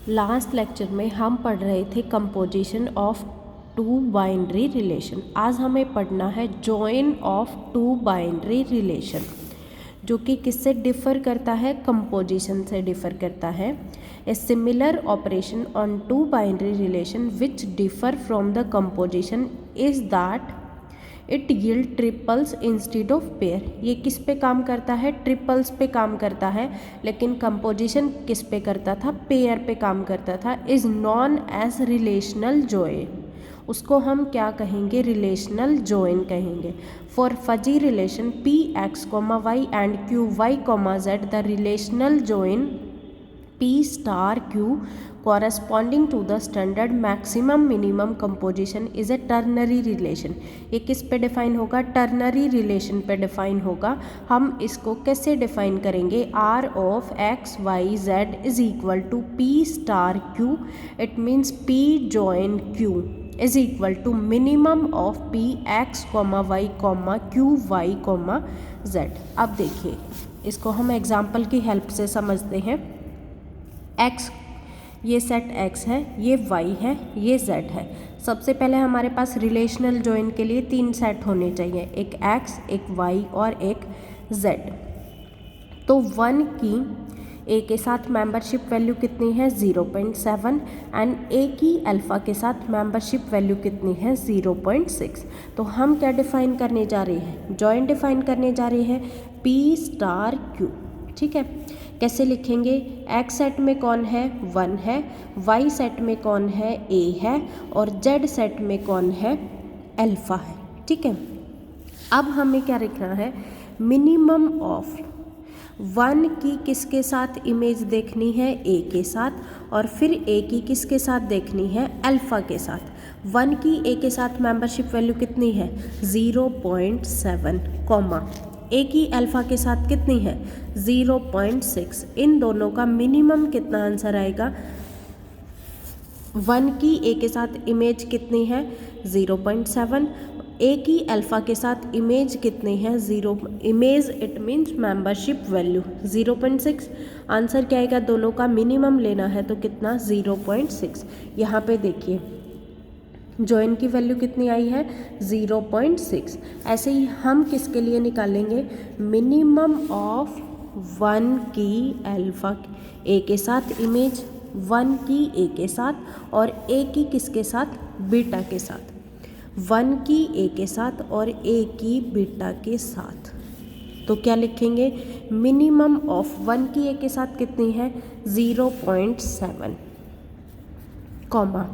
Last lecture में हम पढ़ रहे थे composition of two binary relation. आज हमें पढ़ना है join of two binary relation, जो कि किससे डिफ़र करता है, कंपोजिशन से डिफ़र करता है। A similar operation on two binary relation which differ from the composition is that it yield triples instead of pair. ये किस पे काम करता है, ट्रिपल्स पे काम करता है, लेकिन कंपोजिशन किस पे करता था, पेयर पे काम करता था। Is known as relational join, उसको हम क्या कहेंगे, रिलेशनल जॉइन कहेंगे। For fuzzy relation P X comma Y and Q Y comma Z the relational join P star Q corresponding to the standard maximum minimum composition is a ternary relation। ये किस पे define होगा, ternary relation पे define होगा। हम इसको कैसे define करेंगे, R of x y z is equal to P star Q, it means P join Q is equal to minimum of P x y Q y z। अब देखिए इसको हम एग्जाम्पल की हेल्प से समझते हैं। x, ये सेट x है, ये y है, ये z है। सबसे पहले हमारे पास रिलेशनल जॉइन के लिए तीन सेट होने चाहिए, एक x, एक y और एक z। तो 1 की a के साथ मेंबरशिप वैल्यू कितनी है, 0.7 एंड a की अल्फ़ा के साथ मेंबरशिप वैल्यू कितनी है, 0.6। तो हम क्या डिफ़ाइन करने जा रहे हैं, जॉइन डिफ़ाइन करने जा रहे हैं p स्टार q। ठीक है, कैसे लिखेंगे, x सेट में कौन है, 1 है, y सेट में कौन है, a है, और z सेट में कौन है, अल्फ़ा है। ठीक है, अब हमें क्या लिखना है, मिनिमम ऑफ 1 की किसके साथ इमेज देखनी है, a के साथ, और फिर a की किसके साथ देखनी है, अल्फ़ा के साथ। 1 की a के साथ मेंबरशिप वैल्यू कितनी है, 0.7 कॉमा a की अल्फ़ा के साथ कितनी है, 0.6। इन दोनों का मिनिमम कितना आंसर आएगा, 1 की a के साथ इमेज कितनी है, 0.7, a की अल्फ़ा के साथ इमेज कितनी है, 0 image it means membership value 0.6। Answer क्या आएगा, दोनों का मिनिमम लेना है तो कितना, 0.6। यहाँ पे देखिए जॉइन की वैल्यू कितनी आई है, 0.6। ऐसे ही हम किसके लिए निकालेंगे, मिनिमम ऑफ 1 की अल्फ़ा a के साथ इमेज, 1 की a के साथ और a की किसके साथ, बीटा के साथ। 1 की a के साथ और a की बीटा के साथ। तो क्या लिखेंगे, मिनिमम ऑफ 1 की a के साथ कितनी है, 0.7 कॉमा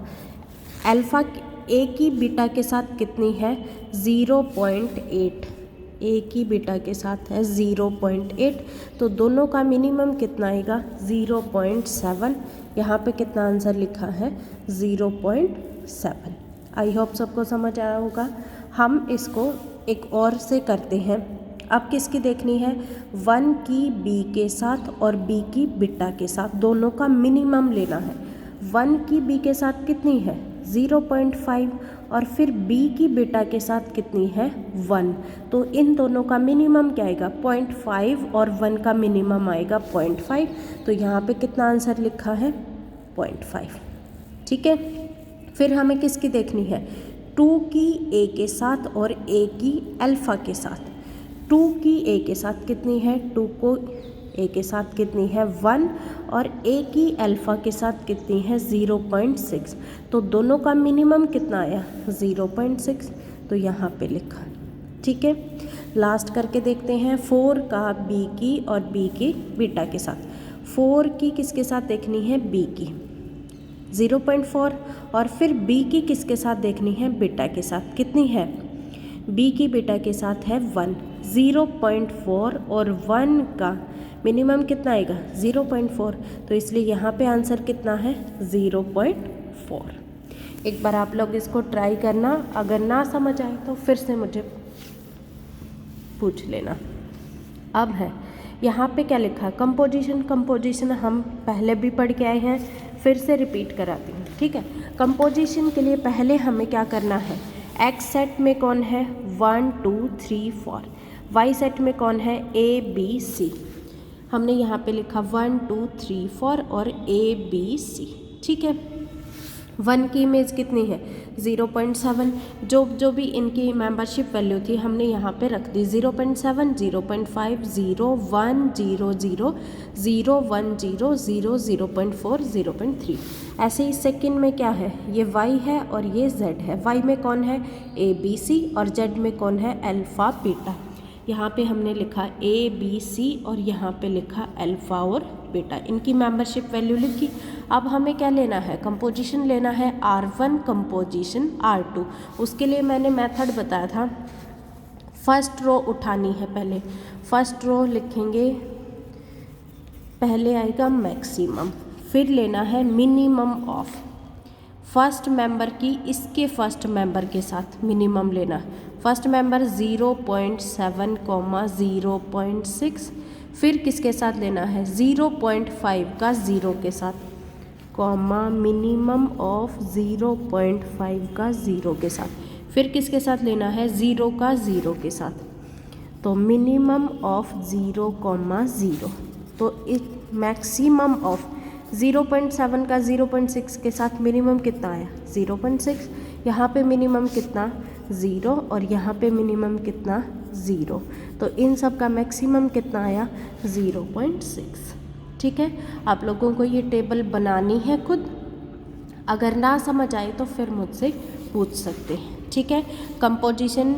अल्फ़ा a की बीटा के साथ कितनी है, 0.8, a की बीटा के साथ है 0.8। तो दोनों का मिनिमम कितना आएगा, 0.7। यहाँ पे कितना आंसर लिखा है, 0.7। आई होप सबको समझ आया होगा। हम इसको एक और से करते हैं। अब किसकी देखनी है, 1 की b के साथ और b की बीटा के साथ, दोनों का मिनिमम लेना है। 1 की b के साथ कितनी है, 0.5, और फिर b की बीटा के साथ कितनी है, 1। तो इन दोनों का मिनिमम क्या आएगा, 0.5, और 1 का मिनिमम आएगा 0.5। तो यहाँ पे कितना आंसर लिखा है, 0.5। ठीक है, फिर हमें किसकी देखनी है, 2 की a के साथ और a की अल्फ़ा के साथ। 2 की a के साथ कितनी है, 2 को a के साथ कितनी है, 1, और a की अल्फ़ा के साथ कितनी है, 0.6। तो दोनों का मिनिमम कितना आया, 0.6। तो यहाँ पे लिखा। ठीक है, लास्ट करके देखते हैं, 4 का b की और b की बीटा के साथ। 4 की किसके साथ देखनी है, b की 0.4, और फिर b की किसके साथ देखनी है, बीटा के साथ। कितनी है, b की बीटा के साथ है 1, 0.4, और 1 का मिनिमम कितना आएगा, 0.4। तो इसलिए यहाँ पे आंसर कितना है, 0.4। एक बार आप लोग इसको ट्राई करना, अगर ना समझ आए तो फिर से मुझे पूछ लेना। अब है यहाँ पे क्या लिखा है, कंपोजिशन। कंपोजिशन हम पहले भी पढ़ के आए हैं, फिर से रिपीट कराती हूँ। ठीक है, कंपोजिशन के लिए पहले हमें क्या करना है, एक्स सेट में कौन है, 1 2 3 4, वाई सेट में कौन है, a b c। हमने यहाँ पे लिखा 1 2 3 4 और ABC, ठीक है। 1 की इमेज कितनी है 0.7, जो भी इनकी मेंबरशिप वैल्यू थी हमने यहाँ पे रख दी 0.7, 0.5, 0, 1, 0, 0, 0, 1, 0, 0, 0.4, 0.3। ऐसे ही सेकंड में क्या है, ये y है और ये z है। y में कौन है ABC और z में कौन है अल्फ़ा बीटा। यहाँ पे हमने लिखा ABC और यहाँ पे लिखा अल्फ़ा और बीटा, इनकी मेंबरशिप वैल्यू लिखी। अब हमें क्या लेना है, कंपोजिशन लेना है R1 कंपोजिशन R2। उसके लिए मैंने मेथड बताया था, फर्स्ट रो उठानी है। पहले फर्स्ट रो लिखेंगे, पहले आएगा मैक्सिमम, फिर लेना है मिनिमम ऑफ फर्स्ट मेंबर की इसके फर्स्ट मेंबर के साथ मिनिमम लेना। फर्स्ट मेंबर 0.7, 0.6, फिर किसके साथ लेना है 0.5 का 0 के साथ, कॉमा मिनिमम ऑफ 0.5 का 0 के साथ, फिर किसके साथ लेना है 0 का 0 के साथ, तो मिनिमम ऑफ 0,0। तो इस मैक्सिमम ऑफ 0.7 का 0.6 के साथ मिनिमम कितना आया 0.6, यहाँ पे मिनिमम कितना 0 और यहाँ पे मिनिमम कितना 0, तो इन सब का मैक्सिमम कितना आया 0.6। ठीक है, आप लोगों को ये टेबल बनानी है खुद, अगर ना समझ आए तो फिर मुझसे पूछ सकते हैं। ठीक है, कंपोजिशन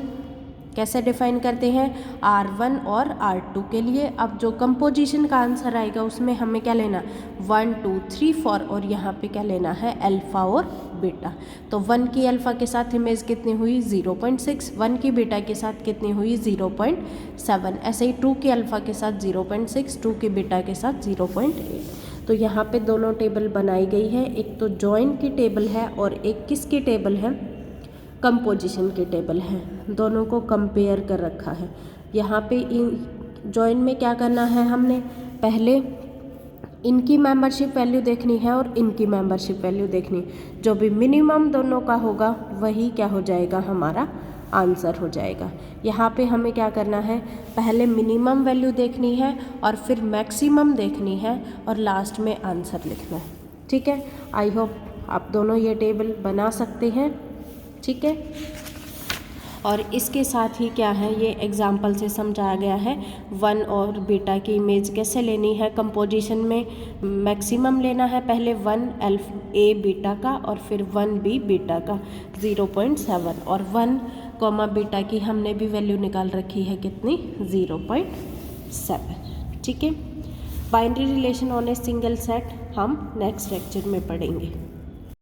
कैसे डिफाइन करते हैं R1 और R2 के लिए। अब जो कंपोजिशन का आंसर आएगा उसमें हमें क्या लेना 1 2 3 4 और यहाँ पे क्या लेना है अल्फ़ा और बीटा। तो 1 की अल्फ़ा के साथ इमेज कितनी हुई 0.6, 1 की बीटा के साथ कितनी हुई 0.7, ऐसे ही 2 की अल्फ़ा के साथ 0.6, 2 की बीटा के साथ 0.8। तो यहाँ पे दोनों टेबल बनाई गई है, एक तो जॉइन की टेबल है और एक किसकी टेबल है कंपोजिशन की टेबल है, दोनों को कंपेयर कर रखा है। यहाँ पे जॉइन में क्या करना है, हमने पहले इनकी मेंबरशिप वैल्यू देखनी है और इनकी मेंबरशिप वैल्यू देखनी, जो भी मिनिमम दोनों का होगा वही क्या हो जाएगा हमारा आंसर हो जाएगा। यहाँ पे हमें क्या करना है, पहले मिनिमम वैल्यू देखनी है और फिर मैक्सिमम देखनी है और लास्ट में आंसर लिखना है। ठीक है, आई होप आप दोनों ये टेबल बना सकते हैं। ठीक है, और इसके साथ ही क्या है, ये एग्जाम्पल से समझाया गया है 1 और बीटा की इमेज कैसे लेनी है। कंपोजिशन में मैक्सिमम लेना है, पहले 1 A बीटा का और फिर 1 B बीटा का 0.7 और 1 कॉमा बीटा की हमने भी वैल्यू निकाल रखी है कितनी 0.7। ठीक है, binary relation on a single set हम नेक्स्ट लेक्चर में पढ़ेंगे।